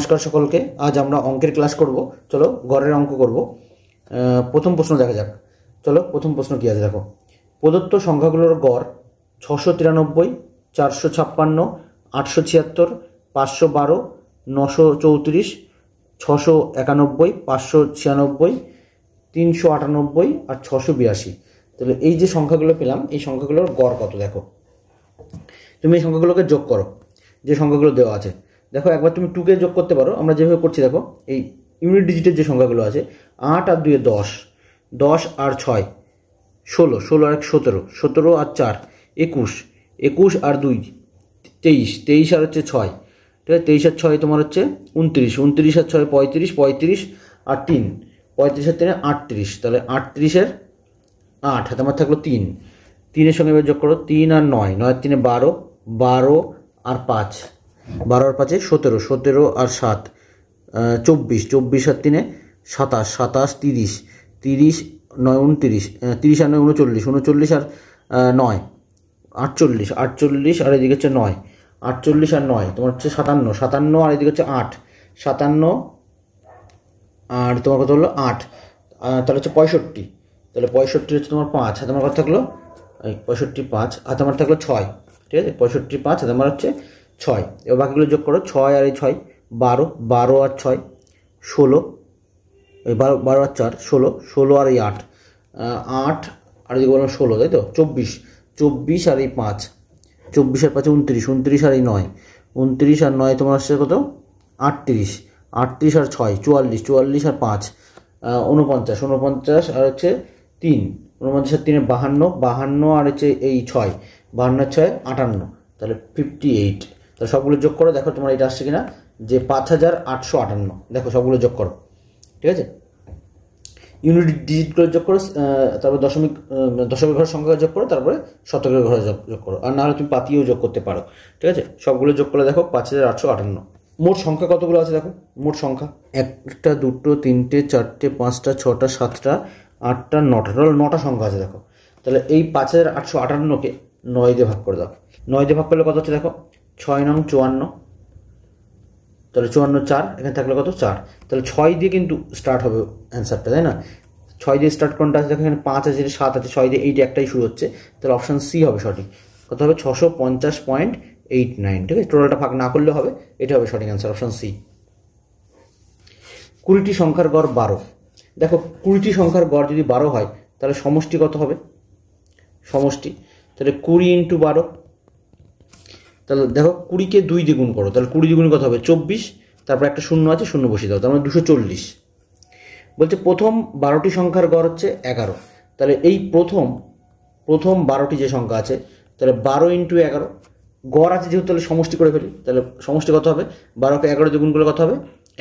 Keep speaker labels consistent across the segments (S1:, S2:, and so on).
S1: নমস্কার সকলকে। আজ আমরা অঙ্কের ক্লাস করব। চলো গড়ের অঙ্ক করব। প্রথম প্রশ্ন দেখা যাক। চলো প্রথম প্রশ্ন কি আছে দেখো। প্রদত্ত সংখ্যাগুলোর গড় 693, 456, 876, 512, 934, 691, 596, 398 আর 682। তাহলে এই যে সংখ্যাগুলো পেলাম, এই সংখ্যাগুলোর গড় কত দেখো। তুমি এই সংখ্যাগুলোকে যোগ করো, যে সংখ্যাগুলো দেওয়া আছে। দেখো একবার তুমি 2কে যোগ করতে পারো, আমরা যেভাবে করছি দেখো। এই ইউনিট ডিজিটের যে সংখ্যাগুলো আছে, 8 আর 2 10, 10 আর 6 16, 16 আর 1 17, 17 আর 4 21, 21 আর 2 23, 23 আর হচ্ছে 6, ঠিক আছে। 23 আর 6 তোমার হচ্ছে 29, 29 আর 6 35, 35 আর 3, 35 আর 3 38। তাহলে 38-এর 8 হাতে আমার থাকলো 3, 3-এর সঙ্গে এবার যোগ করো। 3 আর 9, 9 আর 3 12, 12 আর 5, 12 আর 5 17, 17 আর 7 24, 24 আর 3 27, 27 30, 30 9 29, 30 আর 9 39, 39 আর 9 48, 48 আর এদিকে হচ্ছে 9, 48 আর 9 তোমার হচ্ছে 57, 57 আর এদিকে হচ্ছে 8, 57 আর তোমার কত হলো 8, তাহলে হচ্ছে 65। তাহলে 65 হচ্ছে তোমার 5 হাতে আমার কত থাকলো, 65 5 হাতে আমার থাকলো 6, ঠিক আছে। 65 5 হাতে আমার হচ্ছে 6। এবার বাকিগুলো যোগ করো। 6 আর এই 6 12, 12 আর 6 16, এই 12, 12 আর 4 16, 16 আর এই 8, 8 আর এদিকে বললাম 16, তাই তো। 24, 24 আর এই 5, 24 আর 5 29, 29 আর এই 9, 29 আর 9 তোমার আসছে কত 38, 38 আর 6 44, 44 আর 5 49, 49 আর হচ্ছে 3, 49 আর 3 52, 52 আর হচ্ছে এই 6, 52 আর 6 58, তাহলে 58। তাহলে সবগুলো যোগ করো, দেখো তোমার এটা আসছে কিনা, যে 5858। দেখো সবগুলো যোগ করো, ঠিক আছে। ইউনিট ডিজিটগুলো যোগ করো, তারপর দশমিক ঘরের সংখ্যা যোগ করো, তারপরে শতকের ঘরে যোগ করো। আর নাহলে তুমি পাতিও যোগ করতে পারো, ঠিক আছে। সবগুলো যোগ করে দেখো 5858। মোট সংখ্যা কতগুলো আছে দেখো। মোট সংখ্যা 1টা 2টো 3টে 4টে 5টা 6টা 7টা 8টা 9টা, টোটাল 9টা সংখ্যা আছে দেখো। তাহলে এই 5858কে 9 দিয়ে ভাগ করে দাও। 9 দিয়ে ভাগ করলে কত হচ্ছে দেখো, 6 নং 54, তাহলে 54 4, এখানে থাকলে কত 4। তাহলে 6 দিয়ে কিন্তু স্টার্ট হবে অ্যান্সারটা, তাই না। 6 দিয়ে স্টার্ট কোনটা আছে দেখো, এখানে 5 আছে, 7 আছে, 6 দিয়ে এইটা একটাই শুরু হচ্ছে। তাহলে অপশান সি হবে সঠিক। কত হবে 650.89, ঠিক আছে। টোটালটা ভাগ না করলে হবে, এটা হবে সঠিক অ্যান্সার, অপশান সি। 20টি সংখ্যার গড় 12। দেখো 20টি সংখ্যার গড় যদি 12 হয়, তাহলে সমষ্টি কত হবে, সমষ্টি। তাহলে 20 × 12, তাহলে দেখো 20কে 2 দিয়ে গুণ করো, তাহলে 20 দিয়ে গুণ কত হবে 24, তারপর একটা শূন্য আছে, শূন্য বসিয়ে দাও, তার মানে 240। বলছে প্রথম 12টি সংখ্যার গড় হচ্ছে 11। তাহলে এই প্রথম 12টি যে সংখ্যা আছে, তাহলে 12 × 11 গড় আছে যেহেতু, তাহলে সমষ্টি করে ফেলি। তাহলে সমষ্টি কত হবে, 12কে 11 দিয়ে গুণ করলে কত হবে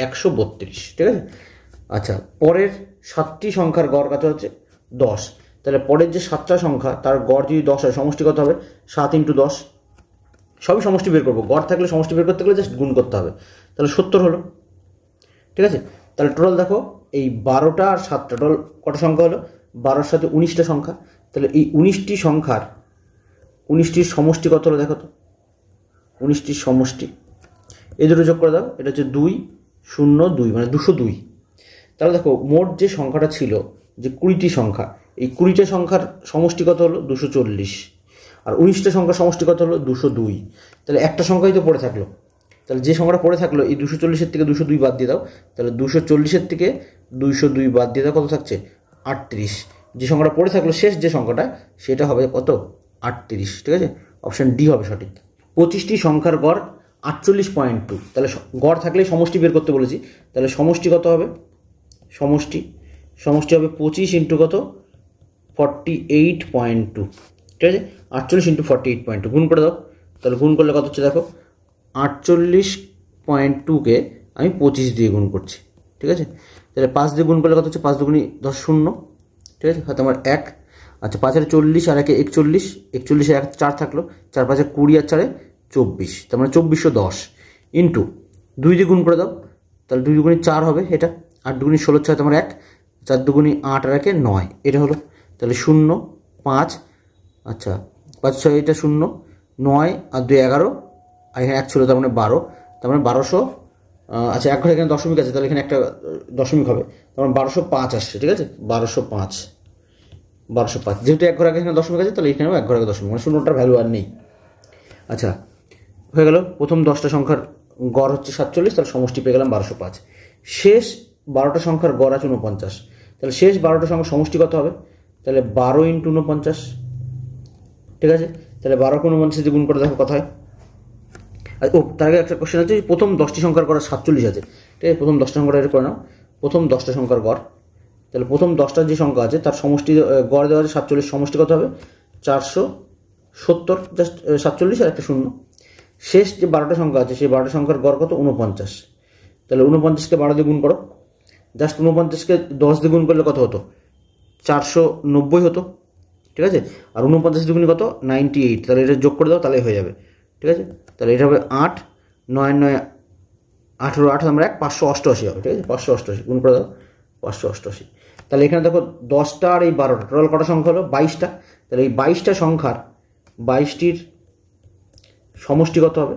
S1: 132, ঠিক আছে। আচ্ছা, পরের 7টি সংখ্যার গড় কত হচ্ছে 10। তাহলে পরের যে 7টা সংখ্যা, তার গড় যদি 10 হয়, সমষ্টি কত হবে 7 × 10। সবই সমষ্টি বের করবো, গড় থাকলে সমষ্টি বের করতে গেলে জাস্ট গুণ করতে হবে। তাহলে 70 হলো, ঠিক আছে। তাহলে টোটাল দেখো এই 12টা আর 7টা টোটাল কটা সংখ্যা হলো, 12-র সাথে 19টা সংখ্যা। তাহলে এই 19টি সংখ্যার 19টির সমষ্টি কত হলো দেখো তো, 19টির সমষ্টি এই দুটো যোগ করে দাও, এটা হচ্ছে 2 0 2, মানে 202। তাহলে দেখো মোট যে সংখ্যাটা ছিল, যে 20টি সংখ্যা, এই 20টা সংখ্যার সমষ্টি কত হলো 240, আর 19টা সংখ্যার সমষ্টি কত হলো 202। তাহলে একটা সংখ্যাই তো পড়ে থাকলো। তাহলে যে সংখ্যাটা পড়ে থাকলো, এই 240-এর থেকে 202 বাদ দিয়ে দাও। তাহলে 240-এর থেকে 202 বাদ দিয়ে দাও, কত থাকছে 38। যে সংখ্যাটা পড়ে থাকলো শেষ যে সংখ্যাটা, সেটা হবে কত 38, ঠিক আছে। অপশান ডি হবে সঠিক। 25টি সংখ্যার গড় 48.2। তাহলে গড় থাকলে সমষ্টি বের করতে বলেছি, তাহলে সমষ্টি কত হবে, সমষ্টি হবে 25 × কত 48.2, ঠিক আছে। 48 × 48.2 গুণ করে দাও। তাহলে গুণ করলে কত হচ্ছে দেখো, 48.2কে আমি 25 দিয়ে গুণ করছি, ঠিক আছে। তাহলে 5 দিয়ে গুণ করলে কত হচ্ছে, 5 দুগুণী 10 0, ঠিক আছে। হাতে আমার 1। আচ্ছা, 5 আর 40 আর 1 41, 41 1 4 থাকলো, 4 5 20 আর 4 24, তার মানে 2410 ইন্টু 2 দিয়ে গুণ করে দাও। তাহলে 2 দুগুণী 4 হবে এটা, 8 দুগুণী 16 6 তোমার 1, 4 দুগুণী 8 আর 1 9, এটা হলো। তাহলে 0 5, আচ্ছা 5 6 এটা 0 9 আর 2 11, আর এখানে 1 ছিল, তার মানে 12, তার মানে আচ্ছা, এক ঘরে এখানে দশমিক আছে, তাহলে এখানে একটা দশমিক হবে, তখন 1205 আসছে, ঠিক আছে, 1205, যেহেতু এক ঘর আগে এখানে দশমিক আছে, তাহলে এখানেও এক ঘর আগে দশমিক, মানে শূন্যটার ভ্যালু আর নেই। আচ্ছা, হয়ে গেল প্রথম 10টা সংখ্যার গড় হচ্ছে 47, তাহলে সমষ্টি পেয়ে গেলাম 1205। শেষ 12টা সংখ্যার গড় আছে 49, তাহলে শেষ 12টা সংখ্যার সমষ্টি কত হবে? তাহলে 12 × 49, ঠিক আছে। তাহলে 12 কে 49 দিয়ে গুণ করে দেখো কত হয়। তার আগে একটা কোশ্চেন আছে, প্রথম 10টি সংখ্যার গড় 47 আছে, ঠিক আছে, প্রথম 10টা সংখ্যাটা এটা করে নাও, প্রথম 10টা সংখ্যার গড়, তাহলে প্রথম 10টার যে সংখ্যা আছে তার সমষ্টি গড় দেওয়া আছে 47, সমষ্টি কত হবে? 470, জাস্ট 47 আর একটা শূন্য। শেষ যে 12টা সংখ্যা আছে সেই 12টা সংখ্যার গড় কত? 49, তাহলে 49কে 12 দিয়ে গুণ করো, জাস্ট 49কে 10 দিয়ে গুণ করলে কত হতো? 490 হতো, ঠিক আছে। আর 49 দুগুণে কত? 98, তাহলে এটা যোগ করে দাও, তাহলে হয়ে যাবে, ঠিক আছে। তাহলে এটা হবে 8, 9 9 18, 8 আমরা 588 হবে, ঠিক আছে, 588 গুণ করে দাও, 588। তাহলে এখানে দেখো 10টা আর এই 12টা টোটাল কটা সংখ্যা হলো? 22টা। তাহলে এই 22টা সংখ্যার 22টির সমষ্টি কত হবে?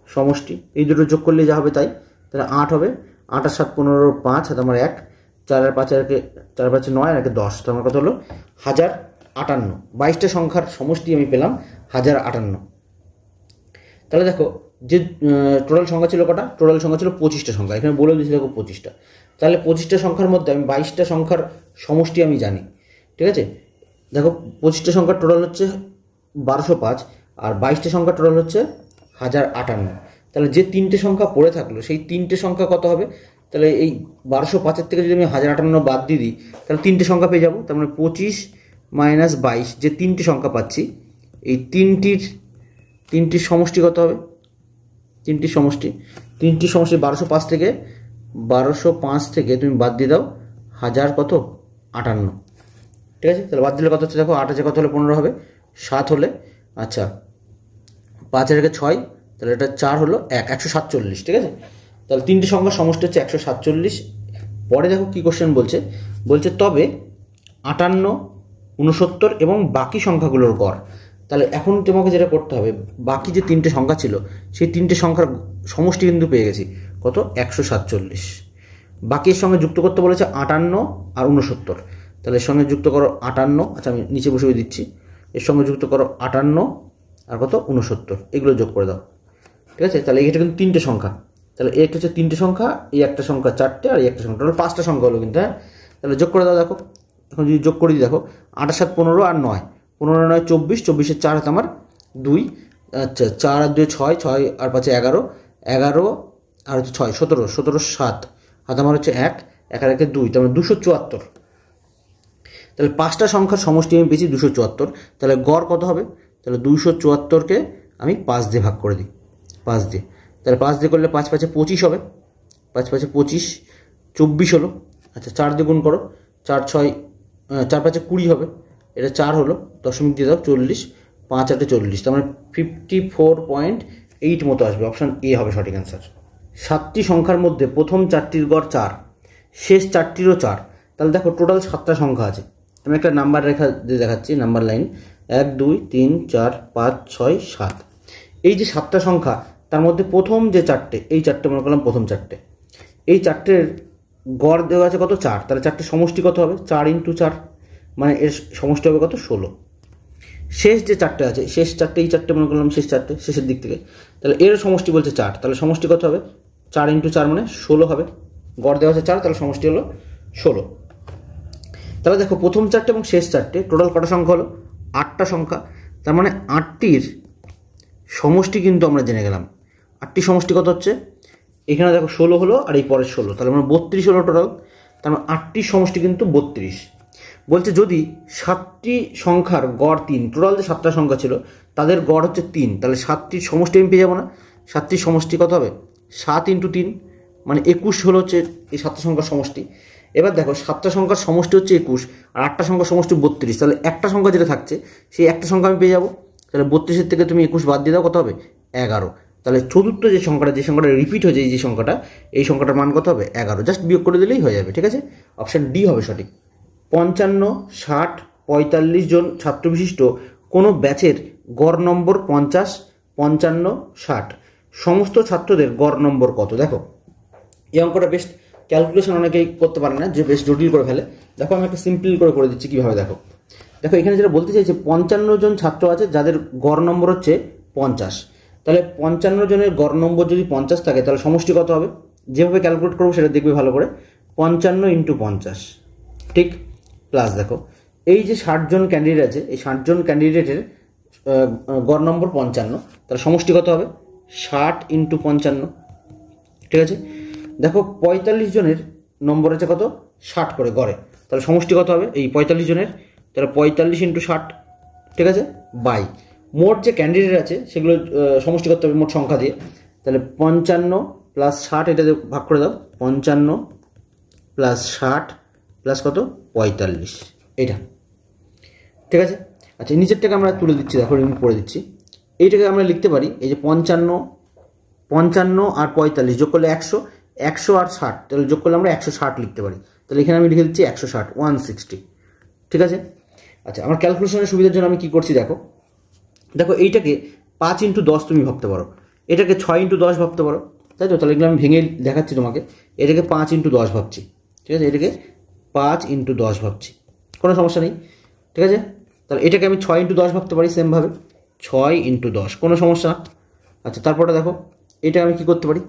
S1: সমষ্টি এই দুটো যোগ করলে যা হবে তাই, তাহলে 8 হবে, 8 আর 7 15, 5 হাতে আমার 1, 4 আর 5 4 5 9 আর 10, তো আমার কত হলো? 1058। 22টা সংখ্যার সমষ্টি আমি পেলাম 1058। তাহলে দেখো যে টোটাল সংখ্যা ছিল কটা? টোটাল সংখ্যা ছিল 25টা সংখ্যা, এখানে বলে দিয়েছি দেখো 25টা। তাহলে 25টা সংখ্যার মধ্যে আমি 22টা সংখ্যার সমষ্টি আমি জানি, ঠিক আছে। দেখো 25টা সংখ্যার টোটাল হচ্ছে 1205, আর 22টা সংখ্যার টোটাল হচ্ছে 1058। তাহলে যে তিনটে সংখ্যা পড়ে থাকলো সেই তিনটে সংখ্যা কত হবে? তাহলে এই 1205-এর থেকে যদি আমি 1058 বাদ দিয়ে দিই, তাহলে তিনটে সংখ্যা পেয়ে যাবো। তার মানে 25 - 22, যে তিনটে সংখ্যা পাচ্ছি এই তিনটির সমষ্টি কত হবে? তিনটির সমষ্টি 1205 থেকে 1205 থেকে তুমি বাদ দিয়ে দাও 1000 কত? 58, ঠিক আছে। তাহলে বাদ দিলে কত হচ্ছে দেখো, 8 আছে কত হলে 15 হবে, 7 হলে, আচ্ছা 5 আর 6, তাহলে এটা 4 হলো 147, ঠিক আছে। তাহলে তিনটি সংখ্যার সমষ্টি হচ্ছে 147। পরে দেখো কি কোশ্চেন বলছে, তবে 58, 69 এবং বাকি সংখ্যাগুলোর গড়। তাহলে এখন তোমাকে যেটা করতে হবে, বাকি যে তিনটে সংখ্যা ছিল সেই তিনটে সংখ্যার সমষ্টি কিন্তু পেয়ে গেছি, কত? 147। বাকির সঙ্গে যুক্ত করতে বলেছে 58 আর 69, তাহলে এর সঙ্গে যুক্ত করো 58, আচ্ছা আমি নিচে বসে দিচ্ছি, এর সঙ্গে যুক্ত করো 58 আর কত? 69, এগুলো যোগ করে দাও, ঠিক আছে। তাহলে এটা কিন্তু তিনটে সংখ্যা, তাহলে একটা হচ্ছে তিনটে সংখ্যা, এই একটা সংখ্যা 4টে, আর এই একটা সংখ্যা, টোটাল 5টা সংখ্যা হলো কিন্তু, হ্যাঁ। তাহলে যোগ করে দাও, দেখো এখন যদি যোগ করে দিই দেখো 8 আর 7 15 আর 9, 15 আর 9 24, 24-এর 4 হাতে আমার 2, আচ্ছা 4 আর 2 6, 6 আর 5 11, 11 আর হচ্ছে 6 17, 17 7 হাতে আমার হচ্ছে 1, 1 আর 1 2, তার মানে 274। তাহলে 5টা সংখ্যার সমষ্টি আমি পেয়েছি 274, তাহলে গড় কত হবে? তাহলে 274কে আমি 5 দিয়ে ভাগ করে দিই, 5 দিয়ে, তাহলে 5 দিয়ে করলে 5 5 25 হবে, 5 5 25, 24 হলো, আচ্ছা 4 দিয়ে গুণ করো, 4 6 4 5 20 হবে, এটা 4 হলো, দশমিক দিয়ে দাও 40, 5 8 40, তার মানে 54.8 মতো আসবে, অপশান এ হবে সঠিক অ্যান্সার। 7টি সংখ্যার মধ্যে প্রথম 4টির গড় 4, শেষ 4টিরও 4, তাহলে দেখো টোটাল 7টা সংখ্যা আছে। আমি একটা নাম্বার রেখা দিয়ে দেখাচ্ছি, নাম্বার লাইন 1 2 3 4 5 6 7। এই যে 7টা সংখ্যা, তার মধ্যে প্রথম যে 4টে, এই 4টে মনে করলাম প্রথম 4টে, এই 4টের গড় দেওয়া আছে কত? 4, তাহলে 4টের সমষ্টি কত হবে? 4 × 4, মানে এর সমষ্টি হবে কত? 16। শেষ যে 4টে আছে, শেষ 4টে, এই 4টে মনে করলাম শেষ 4টে, শেষের দিক থেকে, তাহলে এর সমষ্টি বলছে 4, তাহলে সমষ্টি কত হবে? 4 × 4 মানে 16 হবে, গড় দেওয়া আছে 4, তাহলে সমষ্টি হলো 16। তাহলে দেখো প্রথম 4টে এবং শেষ 4টে টোটাল কটা সংখ্যা হলো? 8টা সংখ্যা, তার মানে 8টির সমষ্টি কিন্তু আমরা জেনে গেলাম। 8টির সমষ্টি কত হচ্ছে? এখানে দেখো 16 হলো, আর এই পরের 16, তাহলে মানে 32 হলো টোটাল, তার মানে 8টির সমষ্টি কিন্তু 32। বলছে যদি 7টি সংখ্যার গড় 3, টোটাল যে 7টা সংখ্যা ছিল তাদের গড় হচ্ছে 3, তাহলে 7টির সমষ্টি আমি পেয়ে যাবো না? 7টির সমষ্টি কত হবে? 7 × 3, মানে 21 হলো হচ্ছে এই 7টা সংখ্যার সমষ্টি। এবার দেখো 7টা সংখ্যার সমষ্টি হচ্ছে 21, আর 8টা সংখ্যার সমষ্টি 32, তাহলে একটা সংখ্যা যেটা থাকছে সেই একটা সংখ্যা আমি পেয়ে যাবো। তাহলে 32-এর থেকে তুমি 21 বাদ দিয়ে দাও, কত হবে? 11। তাহলে চতুর্থ যে সংখ্যাটা রিপিট হয়ে যায়, যে সংখ্যাটা, এই সংখ্যাটার মান কত হবে? 11, জাস্ট বিয়োগ করে দিলেই হয়ে যাবে, ঠিক আছে। অপশান ডি হবে সঠিক। 55 60 45 জন ছাত্র বিশিষ্ট কোনো ব্যাচের গড় নম্বর 50 55 60, সমস্ত ছাত্রদের গড় নম্বর কত। দেখো এই অঙ্কটা বেশ ক্যালকুলেশন অনেকেই করতে পারে না, যে বেশ জটিল করে ফেলে। দেখো আমি একটা সিম্পল করে দিচ্ছি কীভাবে। দেখো দেখো এখানে যেটা বলতে চাইছে 55 জন ছাত্র আছে যাদের গড় নম্বর হচ্ছে 50। তাহলে 55 জনের গড় নম্বর যদি 50 থাকে তাহলে সমষ্টি কত হবে। যেভাবে ক্যালকুলেট করবো সেটা দেখবে ভালো করে, 55 × 50, ঠিক, প্লাস দেখো এই যে 60 জন ক্যান্ডিডেট আছে, এই 60 জন ক্যান্ডিডেটের গড় নম্বর 55, তাহলে সমষ্টি কত হবে 60 × 55, ঠিক আছে। দেখো 45 জনের নম্বর আছে কত 60 করে গড়ে, তাহলে সমষ্টি কত হবে এই 45 জনের, তাহলে 45 × 60, ঠিক আছে, বাই মোট যে ক্যান্ডিডেট আছে সেগুলো সমষ্টি করতে হবে মোট সংখ্যা দিয়ে। তাহলে 55 + 60 এটা ভাগ করে দাও, 55 + 60 প্লাস কত 45, এটা ঠিক আছে। আচ্ছা নিচেরটাকে আমরা তুলে দিচ্ছি, দেখো রিমুভ করে দিচ্ছি। এইটাকে আমরা লিখতে পারি এই যে 55 আর 45 যোগ করলে 100, 100 আর 60, তাহলে যোগ করলে আমরা 160 লিখতে পারি। তাহলে এখানে আমি লিখে দিচ্ছি 160, 160, ঠিক আছে। আচ্ছা আমার ক্যালকুলেশনের সুবিধার জন্য আমি কি করছি দেখো, দেখো এইটাকে 5 × 10 তুমি ভাবতে পারো, এটাকে 6 × 10 ভাবতে পারো, তাই তো। তাহলে এগুলো আমি ভেঙে দেখাচ্ছি তোমাকে, এটাকে 5 × 10 ভাবছি, ঠিক আছে, এটাকে 5 × 10 ভাবছি, কোনো সমস্যা নেই, ঠিক আছে। তাহলে এটাকে আমি 6 × 10 ভাবতে পারি সেমভাবে, 6 × 10, কোনো সমস্যা না। আচ্ছা তারপরে দেখো এটা আমি কি করতে পারি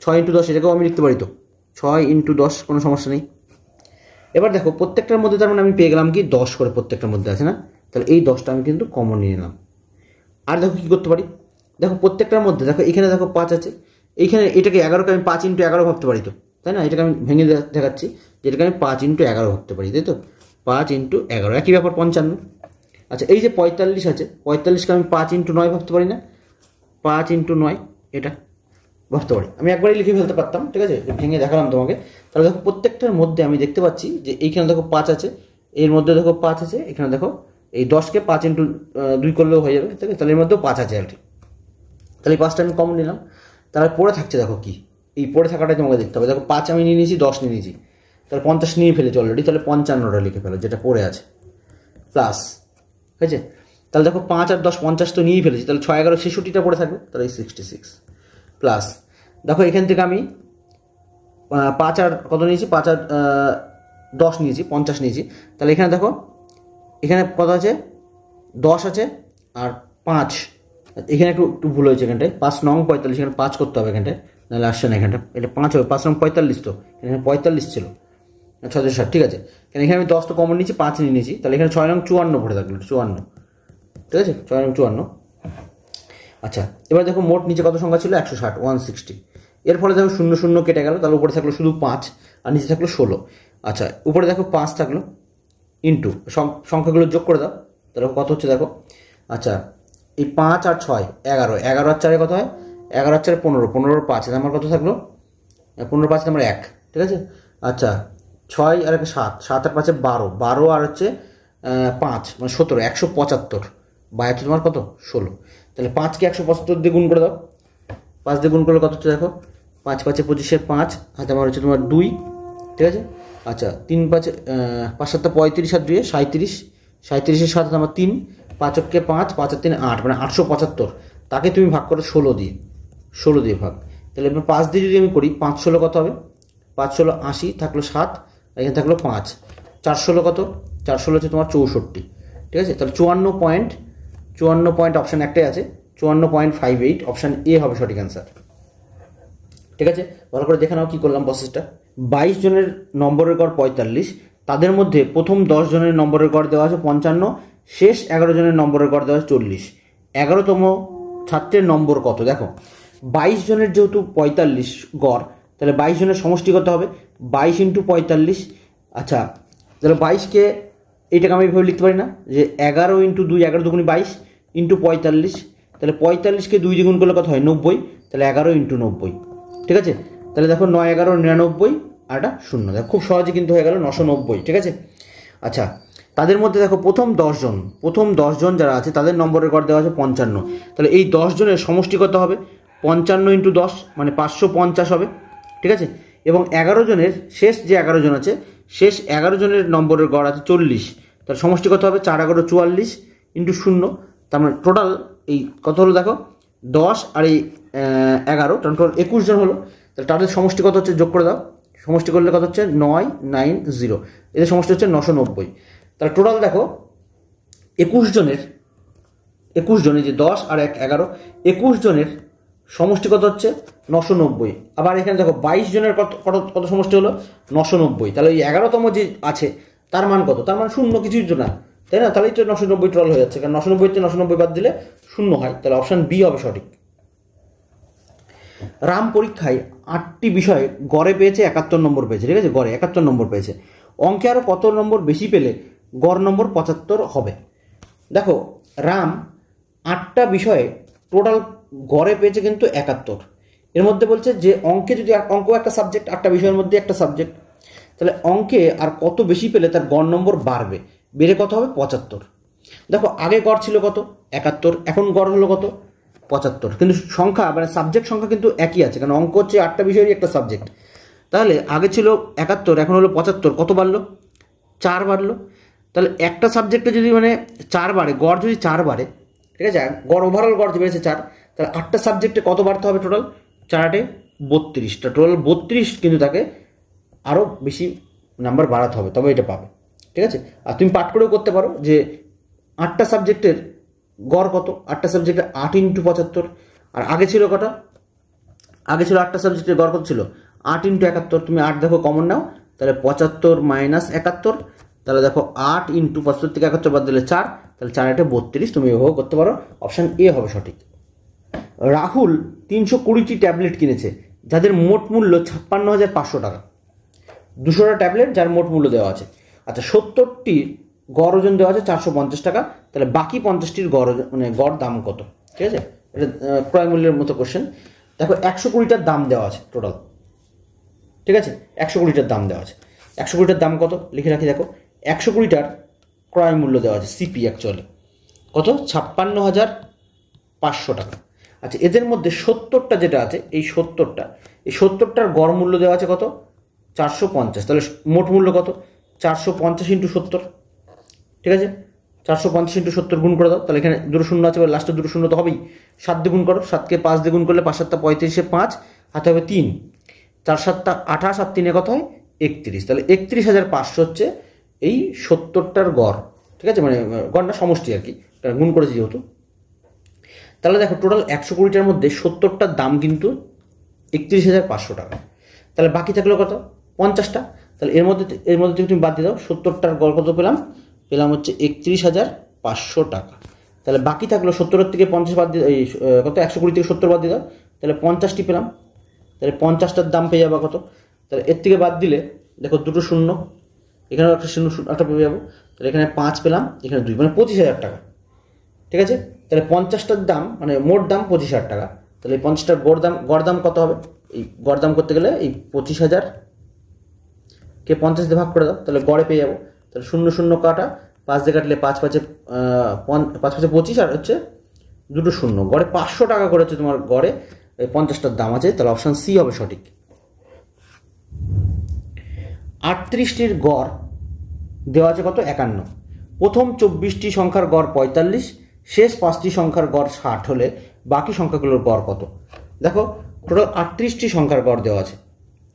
S1: 6 × 10, এটাকেও আমি লিখতে পারি তো 6 × 10, কোনো সমস্যা নেই। এবার দেখো প্রত্যেকটার মধ্যে তার মানে আমি পেয়ে গেলাম কি 10 করে প্রত্যেকটার মধ্যে আছে না, তাহলে এই 10টা আমি কিন্তু কমন নিয়ে নিলাম। আর দেখো কী করতে পারি, দেখো প্রত্যেকটার মধ্যে দেখো এখানে দেখো 5 আছে, এইখানে এটাকে 11কে আমি 5 × 11 ভাবতে পারি তো, তাই না। এটাকে আমি ভেঙে দেখাচ্ছি, যেটাকে আমি 5 × 11 ভাবতে পারি, তাই তো, 5 × 11, একই ব্যাপার 55। আচ্ছা এই যে 45 আছে, 45কে আমি 5 × 9 ভাবতে পারি না, 5 × 9 এটা ভাবতে পারি। আমি একবারই লিখে ফেলতে পারতাম, ঠিক আছে, ভেঙে দেখালাম তোমাকে। তাহলে দেখো প্রত্যেকটার মধ্যে আমি দেখতে পাচ্ছি যে এইখানে দেখো 5 আছে, এর মধ্যে দেখো 5 আছে, এখানে দেখো এই 10কে 5 × 2 করলেও হয়ে যাবে, ঠিক আছে। তাহলে এর মধ্যেও 5 আছে আর কি, তাহলে এই 5টা আমি কমন নিলাম। তাহলে পড়ে থাকছে দেখো কি, এই পড়ে থাকাটাই তোমাকে দেখতে হবে। দেখো 5 আমি নিয়ে নিয়েছি, 10 নিয়ে নিয়েছি, তাহলে 50 নিয়ে ফেলেছি অলরেডি, তাহলে 55টা লিখে ফেলো যেটা পড়ে আছে, প্লাস, ঠিক আছে। তাহলে দেখো 5 আর 10 50 তো নিয়েই ফেলেছি, তাহলে 6 11 66টা পড়ে থাকবে, তাহলে এই 66, প্লাস দেখো এখান থেকে আমি 5 আর কত নিয়েছি, 5 আর 10 নিয়েছি, 50 নিয়েছি। তাহলে এখানে দেখো এখানে কত আছে 10 আছে আর 5, এখানে একটু ভুল হয়েছে, এখানটায় 5 নং 45, এখানে 5 করতে হবে এখানটায়, নাহলে আসছে না এখানটা, এটা 5 হবে, 5 নং 45 তো, এখানে 45 ছিল 660, ঠিক আছে। কারণ এখানে আমি 10 তো কমন নিয়েছি, 5 নিয়ে নিয়েছি, তাহলে এখানে 6 নং 54 পড়ে থাকলো, 54, ঠিক আছে, 6 নং 54। আচ্ছা এবার দেখো মোট নিচে কত সংখ্যা ছিল 160, 160, এর ফলে দেখো 0 0 কেটে গেল, তাহলে উপরে থাকলো শুধু 5 আর নিচে থাকলো 16। আচ্ছা উপরে দেখো 5 থাকলো, ইন্টু সংখ্যাগুলো যোগ করে দাও, তাহলে কত হচ্ছে দেখো। আচ্ছা এই 5 আর 6 11, 11 আর 4 কত হয়, 11 আর 4 15, 15 আর 5 আমার কত থাকলো 15, 5 আমার 1, ঠিক আছে। আচ্ছা 6 আর 7, 7 আর 5 12, 12 আর হচ্ছে 5 মানে 17, 175, বা হচ্ছে তোমার কত 16। তাহলে 5কে 175 দিয়ে গুণ করে দাও, 5 দিয়ে গুণ করলে কত হচ্ছে দেখো, 5 5 25, 5 হাতে আমার হচ্ছে তোমার 2, ঠিক আছে। আচ্ছা 3 5 5 7 35 আর 2 37, 37 7 আমার 3, 5 কে 5, 5 আর 3 8, মানে 875, তাকে তুমি ভাগ করো 16 দিয়ে, 16 দিয়ে ভাগ। তাহলে এবার 5 দিয়ে যদি আমি করি 5 16 কত হবে, 5 16 80, থাকলো 7, এখানে থাকলো 5, 4 16 কত, 4 16 হচ্ছে তোমার 64, ঠিক আছে। তাহলে 54 পয়েন্ট অপশান একটাই আছে, 54.58, অপশান এ হবে সঠিক অ্যান্সার, ঠিক আছে। ভালো করে দেখে নাও কী করলাম প্রসেসটা। 22 জনের নম্বরের গড় 45, তাদের মধ্যে প্রথম 10 জনের নম্বরের গড় দেওয়া আছে 55, শেষ 11 জনের নম্বরের গড় দেওয়া আছে 40। 11তম ছাত্রের নম্বর কত। দেখো 22 জনের যেহেতু 45 গড়, তাহলে 22 জনের সমষ্টি কত হবে 22 × 45। আচ্ছা তাহলে 22কে এইটাকে আমি এইভাবে লিখতে পারি না যে 11 × 2, 11 2 22 × 45, তাহলে 45কে 2 দিয়ে গুণ করলে কত হয় 90, তাহলে 11 × 90, ঠিক আছে। তাহলে দেখো 9 11 99 আর একটা 0, দেখো খুব সহজে কিন্তু হয়ে গেল 990, ঠিক আছে। আচ্ছা তাদের মধ্যে দেখো প্রথম 10 জন যারা আছে তাদের নম্বরের গড় দেওয়া আছে 55, তাহলে এই 10 জনের সমষ্টি কত হবে 55 × 10 মানে 550 হবে, ঠিক আছে। এবং 11 জনের শেষ যে 11 জন আছে, শেষ 11 জনের নম্বরের গড় আছে 40, তার সমষ্টি কত হবে 4 11 44 × 0, তার মানে টোটাল এই কত হলো দেখো 10 আর এই 11, টোটাল 21 জন হলো। তাহলে তাদের সমষ্টি কত হচ্ছে, যোগ করে দাও। সমষ্টি করলে কত হচ্ছে, 990, এদের সমষ্টি হচ্ছে 990। তাহলে টোটাল দেখো 21 জনের, 21 জনের যে 10 আর 1 11, 21 জনের সমষ্টি কত হচ্ছে 990। আবার এখানে দেখো 22 জনের কত কত কত সমষ্টি হলো 990। তাহলে এই 11তম যে আছে তার মান কত, তার মান শূন্য, কিছুই তো না, তাই না? তাহলেই তো 990 টোটাল হয়ে যাচ্ছে, কারণ 990 তে 990 বাদ দিলে শূন্য হয়। তাহলে অপশান বি হবে সঠিক। রাম পরীক্ষায় 8টি বিষয়ে গড়ে পেয়েছে 71 নম্বর পেয়েছে, ঠিক আছে, গড়ে 71 নম্বর পেয়েছে। অঙ্কে আরও কত নম্বর বেশি পেলে গড় নম্বর 75 হবে? দেখো রাম 8টা বিষয়ে টোটাল গড়ে পেয়েছে কিন্তু 71। এর মধ্যে বলছে যে অঙ্কে যদি, অঙ্ক একটা সাবজেক্ট, 8টা বিষয়ের মধ্যে একটা সাবজেক্ট, তাহলে অঙ্কে আর কত বেশি পেলে তার গড় নম্বর বাড়বে, বেড়ে কত হবে 75। দেখো আগে গড় ছিল কত 71, এখন গড় হলো কত 75, কিন্তু সংখ্যা মানে সাবজেক্ট সংখ্যা কিন্তু একই আছে, কারণ অঙ্ক হচ্ছে 8টা বিষয়েরই একটা সাবজেক্ট। তাহলে আগে ছিল 71, এখন হলো 75, কত বাড়লো 4 বাড়লো। তাহলে একটা সাবজেক্টে যদি মানে 4 বাড়ে, গড় যদি 4 বাড়ে, ঠিক আছে, গড় ওভারঅল গড় যে বেড়েছে 4, তাহলে 8টা সাবজেক্টে কত বাড়তে হবে টোটাল, 4 32টা, টোটাল 32, কিন্তু তাকে আরও বেশি নাম্বার বাড়াতে হবে তবে এটা পাবে, ঠিক আছে। আর তুমি পাঠ করেও করতে পারো যে 8টা সাবজেক্টের গড় কত, 8টা সাবজেক্টে 8 × 75, আর আগে ছিল কটা, আগে ছিল 8টা সাবজেক্টের গড় কত ছিল 8 × 71, তুমি 8 দেখো কমন নাও, তাহলে 75 - 71, তাহলে দেখো 8 × 75 থেকে 71 বাদ দিলে 4, তাহলে 4 × 8 = 32, তুমি এভাবে করতে পারো। অপশান এ হবে সঠিক। রাহুল 320টি ট্যাবলেট কিনেছে যাদের মোট মূল্য 56,500 টাকা। 200টা ট্যাবলেট যার মোট মূল্য দেওয়া আছে। আচ্ছা 70টির গড় ওজন দেওয়া আছে 450 টাকা, তাহলে বাকি 50টির গড় মানে গড় দাম কত, ঠিক আছে, এটা ক্রয় মূল্যের মতো কোশ্চেন। দেখো 120টার দাম দেওয়া আছে টোটাল, ঠিক আছে, 120টার দাম দেওয়া আছে। 120টার দাম কত লিখে রাখি, দেখো 120টার ক্রয় মূল্য দেওয়া আছে সিপি অ্যাকচুয়ালি কত 56,500 টাকা। আচ্ছা এদের মধ্যে 70টা যেটা আছে, এই 70টার গড় মূল্য দেওয়া আছে কত 450, তাহলে মোট মূল্য কত 450 × 70, ঠিক আছে, 450 × 70 গুণ করে দাও, তাহলে এখানে দুটো শূন্য আছে, লাস্টে দুটো শূন্য তো হবেই, 7 দিয়ে গুণ করো, 7কে 5 দিয়ে গুণ করলে 5 × 7 = 35, 5 হাতে হবে 3, 4 × 7 = 28, আর 3 কত হয় 31, তাহলে 31,500 হচ্ছে এই 70টার গড়, ঠিক আছে, মানে গড় না সমষ্টি আর কি, গুণ করেছি যেহেতু। তাহলে দেখো টোটাল 120টার মধ্যে 70টার দাম কিন্তু 31,500 টাকা, তাহলে বাকি থাকলো কত 50টা, তাহলে এর মধ্যে থেকে তুমি বাদ দিয়ে দাও, 70টার গড় কত পেলাম হচ্ছে 31,500 টাকা। তাহলে বাকি থাকলো 70 থেকে 50 বাদ দিয়ে, এই কত 120 থেকে 70 বাদ দিয়ে দাও, তাহলে 50টি পেলাম, তাহলে 50টার দাম পেয়ে যাবো কত, তাহলে এর থেকে বাদ দিলে দেখো দুটো শূন্য, এখানেও একটা শূন্য একটা পেয়ে যাবো, তাহলে এখানে 5 পেলাম, এখানে 2, মানে 25,000 টাকা, ঠিক আছে। তাহলে 50টার দাম মানে মোট দাম 25,000 টাকা, তাহলে এই 50টার গড় দাম কত হবে, এই গড় দাম করতে গেলে এই 25,000কে 50 দিয়ে ভাগ করে দাও, তাহলে গড়ে পেয়ে যাবো। তাহলে 0 0 কাটা, 5 দিয়ে কাটলে 5 5 25, আর হচ্ছে দুটো শূন্য, গড়ে 500 টাকা করে হচ্ছে তোমার গড়ে এই 50টার দাম আছে, তাহলে অপশান সি হবে সঠিক। 38টির গড় দেওয়া আছে কত 51, প্রথম 24টি সংখ্যার গড় 45, শেষ 5টি সংখ্যার গড় 60 হলে বাকি সংখ্যাগুলোর গড় কত। দেখো টোটাল 38টি সংখ্যার গড় দেওয়া আছে,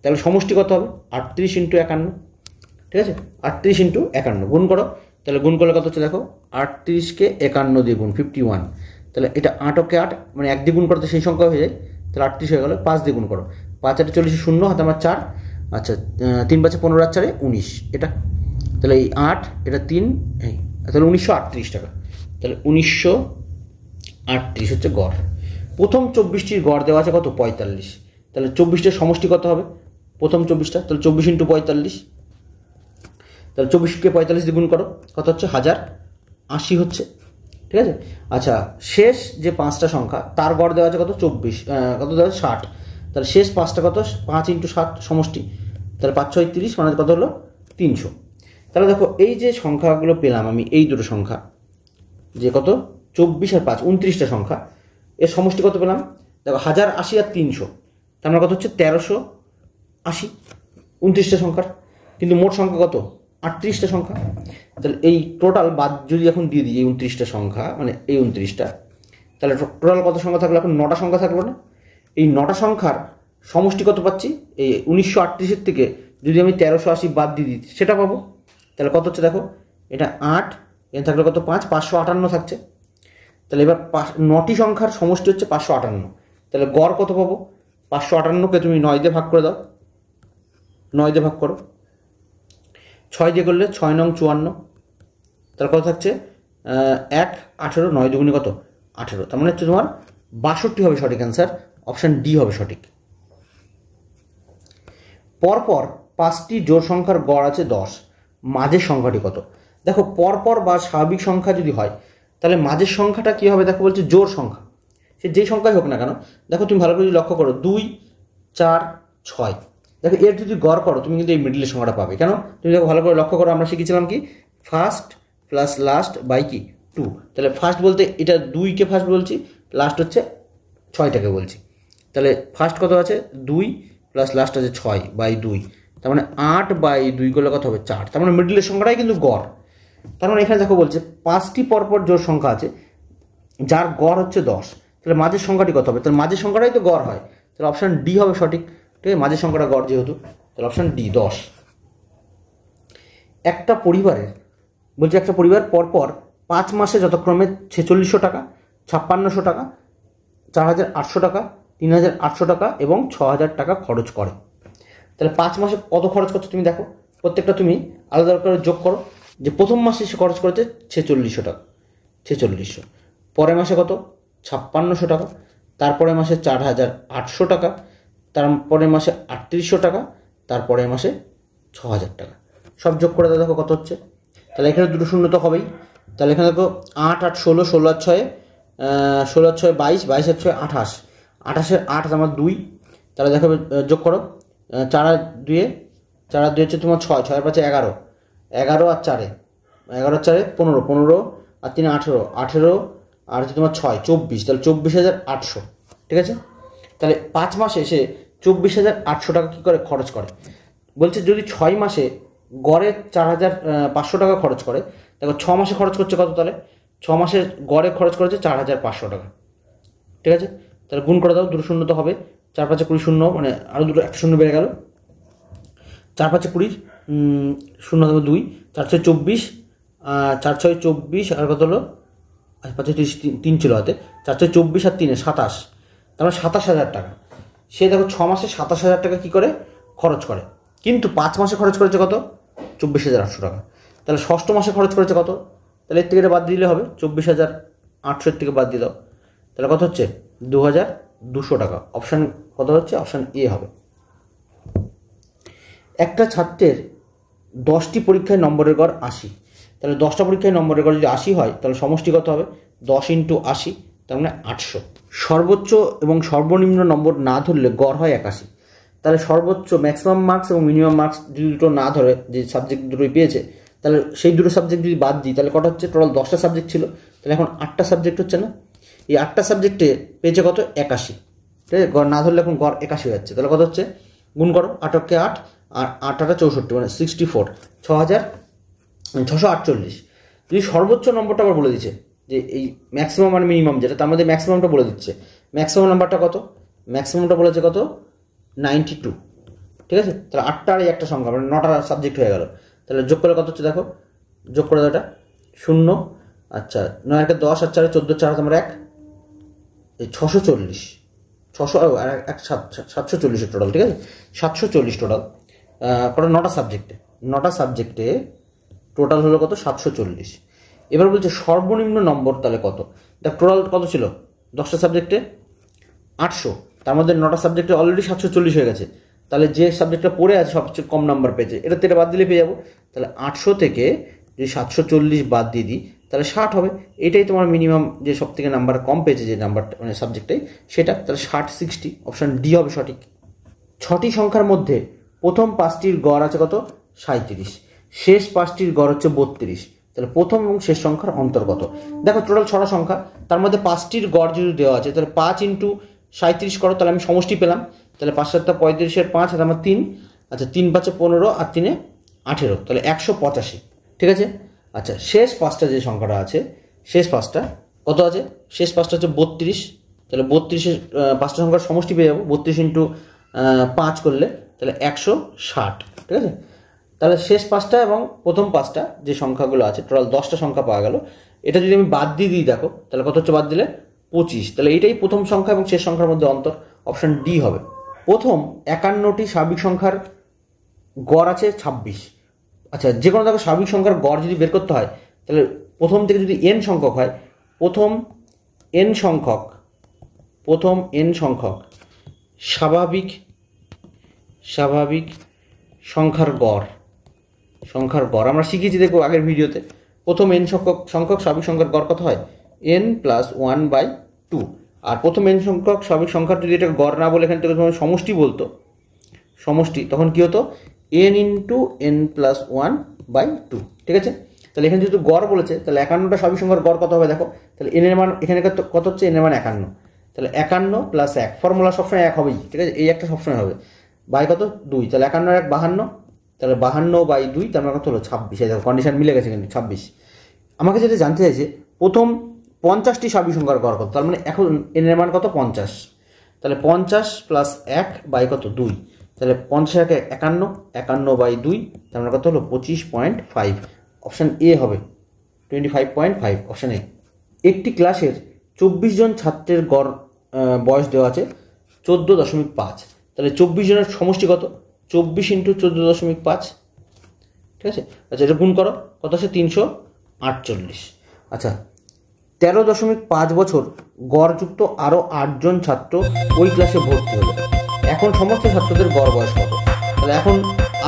S1: তাহলে সমষ্টি কত হবে 38 × 51, ঠিক আছে, 38 × 51 গুণ করো, তাহলে গুণ করলে কত হচ্ছে দেখো 38কে 51 দিয়ে গুণ 51, তাহলে এটা 8 × 8 মানে 1 দিয়ে গুণ করতে সেই সংখ্যা হয়ে যায়, তাহলে 38 হয়ে গেল। 5 দিয়ে গুণ করো, 5 × 8 = 40, শূন্য হাতে আমার 4, আচ্ছা 3 × 5 = 15, আর 4 = 19, এটা তাহলে এই 8 এটা 3, তাহলে 1938 টাকা, তাহলে 1938 হচ্ছে গড়। প্রথম 24টির গড় দেওয়া আছে কত 45, তাহলে 24টার সমষ্টি কত হবে প্রথম 24টা, তাহলে 24 × 45, তাহলে 24কে 45 দিয়ে গুণ করো, কত হচ্ছে 1080 হচ্ছে, ঠিক আছে। আচ্ছা শেষ যে 5টা সংখ্যা তার গড় দেওয়া আছে কত 24, কত দেওয়া আছে 60, তাহলে শেষ 5টা কত 5 × 7 সমষ্টি, তাহলে 5 × 6 = 30, মানে কত হলো 300। তাহলে দেখো এই যে সংখ্যাগুলো পেলাম আমি, এই দুটো সংখ্যা যে কত 24 আর 5 29টা সংখ্যা, এর সমষ্টি কত পেলাম দেখো 1080 আর 300, তার মানে কত হচ্ছে 1380 29টা সংখ্যার, কিন্তু মোট সংখ্যা কত 38টা সংখ্যা। তাহলে এই টোটাল বাদ যদি এখন দিয়ে দিই এই 29টা সংখ্যা, মানে এই 29টা, তাহলে টোটাল কত সংখ্যা থাকলো? এখন 9টা সংখ্যা থাকলো না? এই 9টা সংখ্যার সমষ্টি কত পাচ্ছি? এই 1938 থেকে যদি আমি 1380 বাদ দিয়ে দিই সেটা পাবো। তাহলে কত হচ্ছে দেখো, এটা 8, এখানে থাকলে কত 5, 558 থাকছে। তাহলে এবার 9টি সংখ্যার সমষ্টি হচ্ছে 558। তাহলে গড় কত পাবো? 558কে তুমি 9 দিয়ে ভাগ করে দাও, 9 দিয়ে ভাগ করো, 6 দিয়ে করলে 6 নং 54। তাহলে কত থাকছে? 1, 18, 9 দুগুণে কত? 18। তার মানে হচ্ছে তোমার 62 হবে সঠিক অ্যান্সার, অপশান ডি হবে সঠিক। পরপর 5টি জোড় সংখ্যার গড় আছে 10, মাঝের সংখ্যাটি কত? দেখো পরপর বা স্বাভাবিক সংখ্যা যদি হয় তাহলে মাঝের সংখ্যাটা কী হবে? দেখো বলছে জোড় সংখ্যা, সে যেই সংখ্যাই হোক না কেন। দেখো তুমি ভালো করে যদি লক্ষ্য করো 2, 4, 6, দেখো এর যদি গড় করো তুমি কিন্তু এই মিডলের সংখ্যাটা পাবে। কেন? তুমি দেখো ভালো করে লক্ষ্য করো, আমরা শিখেছিলাম কি ফার্স্ট প্লাস লাস্ট বাই কি 2। তাহলে ফার্স্ট বলতে এটা 2কে ফার্স্ট বলছি, লাস্ট হচ্ছে 6টাকে বলছি। তাহলে ফার্স্ট কত আছে? 2 প্লাস লাস্ট আছে 6 বাই 2, তার মানে 8 বাই 2 করলে কত হবে? 4। তার মানে মিডলের সংখ্যাটাই কিন্তু গড়। তার মানে এখানে দেখো বলছে 5টি পরপর জোড় সংখ্যা আছে যার গড় হচ্ছে 10, তাহলে মাঝের সংখ্যাটি কত হবে? তাহলে মাঝের সংখ্যাটাই তো গড় হয়, তাহলে অপশান ডি হবে সঠিক। ঠিক আছে, মাঝের সংখ্যাটা গড় যেহেতু, তাহলে অপশান ডি 10। একটা পরিবারের বলছে একটা পরিবার পরপর 5 মাসে যথাক্রমে 4600 টাকা, 5600 টাকা, 4800 টাকা, 3800 টাকা এবং 6000 টাকা খরচ করে। তাহলে 5 মাসে কত খরচ করছে তুমি দেখো, প্রত্যেকটা তুমি আলাদা করে যোগ করো। যে প্রথম মাসে সে খরচ করেছে 4600 টাকা, 4600, পরের মাসে কত? 5600 টাকা, তারপরে মাসে 4800 টাকা, তারপরের মাসে 3800 টাকা, তারপরের মাসে 6000 টাকা। সব যোগ করে দেখো কত হচ্ছে। তাহলে এখানে দুটো শূন্য তো হবেই। তাহলে এখানে দেখো 8, 8, 16, 16 আর 6, 16 আর 6 22, 22 আর 6 28, 28-এর 8 আমার 2। তাহলে দেখো যোগ করো, 4 আর 2, 4 আর 2 হচ্ছে তোমার 6, 6 আর 5 11, 11 আর 4, 11 আর 4 15, 15 আর 3 18, 18 আর হচ্ছে তোমার 6 24, তাহলে 24,800। ঠিক আছে, তাহলে 5 মাসে সে 24,800 টাকা কী করে খরচ করে? বলছে যদি 6 মাসে গড়ে 4,500 টাকা খরচ করে, দেখো 6 মাসে খরচ করছে কত? তাহলে 6 মাসে গড়ে খরচ করেছে 4,500 টাকা। ঠিক আছে, তাহলে গুণ করে দাও, দুটো শূন্য তো হবে, 4 5 20 শূন্য, মানে আরও দুটো একটা শূন্য বেড়ে গেল, 4 5 20 শূন্য হবে 2, 4 6 24, 4 6 24 আর কত হলো? 5 30, 3 ছিল হাতে, 4 6 24 আর 3 27, তারপরে 27,000 টাকা। সে দেখো 6 মাসে 27,000 টাকা কী করে খরচ করে, কিন্তু 5 মাসে খরচ করেছে কত? 24,800 টাকা। তাহলে ষষ্ঠ মাসে খরচ করেছে কত? তাহলে এর থেকে এটা বাদ দিলে হবে, 24,800 থেকে বাদ দিয়ে দাও, তাহলে কত হচ্ছে? 2,200 টাকা। অপশান কত হচ্ছে? অপশান এ হবে। একটা ছাত্রের 10টি পরীক্ষায় নম্বরের গড় 80, তাহলে 10টা পরীক্ষায় নম্বরের গড় যদি 80 হয় তাহলে সমষ্টি কত হবে? 10 × 80, তার মানে 800। সর্বোচ্চ এবং সর্বনিম্ন নম্বর না ধরলে গড় হয় 81। তাহলে সর্বোচ্চ ম্যাক্সিমাম মার্কস এবং মিনিমাম মার্কস যদি দুটো না ধরে, যে সাবজেক্ট দুটোই পেয়েছে, তাহলে সেই দুটো সাবজেক্ট যদি বাদ দিই তাহলে কটা হচ্ছে? টোটাল 10টা সাবজেক্ট ছিল, তাহলে এখন 8টা সাবজেক্ট হচ্ছে না? এই 8টা সাবজেক্টে পেয়েছে কত? 81। ঠিক আছে, গড় না ধরলে এখন গড় 81 হয়ে যাচ্ছে। তাহলে কত হচ্ছে? গুণ করো, 8কে 8 আর 8 8 64, মানে 64, 6,648। যদি সর্বোচ্চ নম্বরটা আবার বলে দিচ্ছে, যে এই ম্যাক্সিমাম আর মিনিমাম যেটা, তার মধ্যে ম্যাক্সিমামটা বলে দিচ্ছে। ম্যাক্সিমাম নাম্বারটা কত? ম্যাক্সিমামটা বলেছে কত? 92। ঠিক আছে, তাহলে 8টা আর একটা সংখ্যা, মানে 9টা সাবজেক্ট হয়ে গেল। তাহলে যোগ করলে কত হচ্ছে দেখো, যোগ করে দাও এটা 0, আচ্ছা 9 আর 10 আর 4 14, 4 তোমার 1, এই 640, 600 আর 740 টোটাল। ঠিক আছে, 740 টোটাল। কটা? 9টা সাবজেক্টে, 9টা সাবজেক্টে টোটাল হলো কত? 740। এবার বলছে সর্বনিম্ন নম্বর তাহলে কত? দেখ টোটাল কত ছিল 10টা সাবজেক্টে? 800, তার মধ্যে 9টা সাবজেক্টে অলরেডি 740 হয়ে গেছে। তাহলে যে সাবজেক্টটা পড়ে আছে সবচেয়ে কম নাম্বার পেয়েছে, এটা থেকে বাদ দিলে পেয়ে যাবো। তাহলে 800 থেকে যদি 740 বাদ দিয়ে দিই তাহলে 60 হবে। এটাই তোমার মিনিমাম, যে সব থেকে নাম্বার কম পেয়েছে যে নাম্বারটা, মানে সাবজেক্টটাই সেটা। তাহলে 60 60, অপশান ডি হবে সঠিক। 6টি সংখ্যার মধ্যে প্রথম 5টির গড় আছে কত? 37, শেষ 5টির গড় হচ্ছে 32। তাহলে প্রথম এবং শেষ সংখ্যার অন্তর্গত। দেখো টোটাল 6টা সংখ্যা, তার মধ্যে 5টির গড় যদি দেওয়া আছে তাহলে 5 × 37 করো, তাহলে আমি সমষ্টি পেলাম। তাহলে 5 7 35 এর 5 আর আমার 3, আচ্ছা 3 5 15 আর 3 18, তাহলে 185। ঠিক আছে, আচ্ছা শেষ 5টা যে সংখ্যাটা আছে, শেষ 5টা কত আছে, শেষ পাঁচটা হচ্ছে 32, তাহলে 32-এর পাঁচটা সংখ্যার সমষ্টি পেয়ে যাবো, 32 ইন্টু 5 করলে তাহলে 160, ঠিক আছে। তাহলে শেষ পাঁচটা এবং প্রথম পাঁচটা যে সংখ্যাগুলো আছে, টোটাল 10টা সংখ্যা পাওয়া গেল। এটা যদি আমি বাদ দিয়ে দিই দেখো, তাহলে কত হচ্ছে বাদ দিলে 25, তাহলে এইটাই প্রথম সংখ্যা এবং শেষ সংখ্যার মধ্যে অন্তর, অপশন ডি হবে। প্রথম 51টি স্বাভাবিক সংখ্যার গড় আছে 26। আচ্ছা, যে কোনো দেখো স্বাভাবিক সংখ্যার গড় যদি বের করতে হয়, তাহলে প্রথম থেকে যদি n সংখ্যক হয়, প্রথম n সংখ্যক স্বাভাবিক সংখ্যার গড় আমরা শিখেছি দেখো আগের ভিডিওতে। প্রথম n সংখ্যক স্বাভাবিক সংখ্যার গড় কত হয়, n+1/2। আর প্রথম n সংখ্যক স্বাভাবিক সংখ্যার যদি এটা গড় না বলে এখান থেকে তোমার সমষ্টি বলতো, তখন কি হতো, n × n+1/2, ঠিক আছে। তাহলে এখানে যেহেতু গড় বলেছে, তাহলে 51টা স্বাভাবিক সংখ্যার গড় কত হবে দেখো, তাহলে n এর মান এখানে কত হচ্ছে, n এর মান 51, তাহলে 51 + 1, ফর্মুলা সবসময় 1 হবেই, ঠিক আছে, এই একটা সবসময় হবে, বাই কত 2, তাহলে 51 আর 1 52, তাহলে 52/2, তার মানে কত হলো 26। এই দেখো কন্ডিশন মিলে গেছে কিন্তু 26। আমাকে যেটা জানতে চাইছে প্রথম 50টি স্বাভাবিক সংখ্যার গড় কত, তার মানে এখন n এর মান কত 50, তাহলে 50 + 1 বাই কত 2, তাহলে 50 × 51, 51/2, তার মানে কত হলো 25.5, অপশান এ হবে 25.5, অপশান এ। একটি ক্লাসের 24 জন ছাত্রের গড় বয়স দেওয়া আছে 14.5, তাহলে 24 জনের সমষ্টি কত, 24 × 14.5, ঠিক আছে। আচ্ছা, এটা গুণ করো, কত আছে 348। আচ্ছা, 13.5 বছর গড়যুক্ত আরও 8 জন ছাত্র ওই ক্লাসে ভর্তি হলো, এখন সমস্ত ছাত্রদের গড় বয়স কত, তাহলে এখন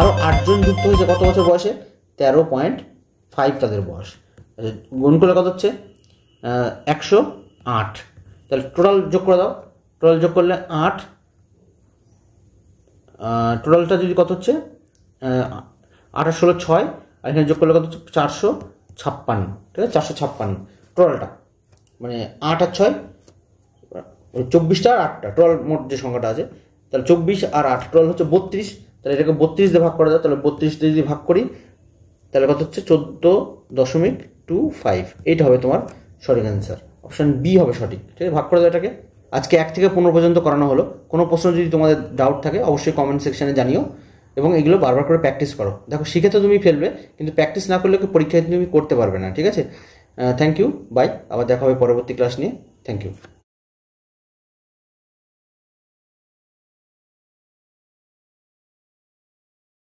S1: আরও 8 জন যুক্ত হয়েছে কত বছর বয়সে, 13.5 তাদের বয়স। আচ্ছা, গুণ করলে কত হচ্ছে 108, তাহলে টোটাল যোগ করে দাও, টোটাল যোগ করলে 8, টোটালটা যদি কত হচ্ছে 8 আর 16 6, আর এখানে যোগ করলে কত হচ্ছে 456, ঠিক আছে, 456 টোটালটা, মানে 8 আর 6, 24টা আর 8টা টোটাল মোট যে সংখ্যাটা আছে, তাহলে 24 আর 8 টোটাল হচ্ছে 32, তাহলে এটাকে 32 দিয়ে ভাগ করে দাও, তাহলে 32 দিয়ে যদি ভাগ করি তাহলে কত হচ্ছে 14.25, এইটা হবে তোমার সঠিক অ্যান্সার, অপশান বি হবে সঠিক, ঠিক আছে। ভাগ করে দাও এটাকে। আজকে 1 থেকে 15 পর্যন্ত করানো হলো। কোনো প্রশ্ন যদি তোমাদের ডাউট থাকে অবশ্যই কমেন্ট সেকশানে জানিও, এবং এগুলো বারবার করে প্র্যাকটিস করো। দেখো শিখে তো তুমি ফেলবে, কিন্তু প্র্যাকটিস না করলে পরীক্ষায় তুমি করতে পারবে না, ঠিক আছে। থ্যাংক ইউ, বাই, আবার দেখা হবে পরবর্তী ক্লাস নিয়ে, থ্যাংক ইউ।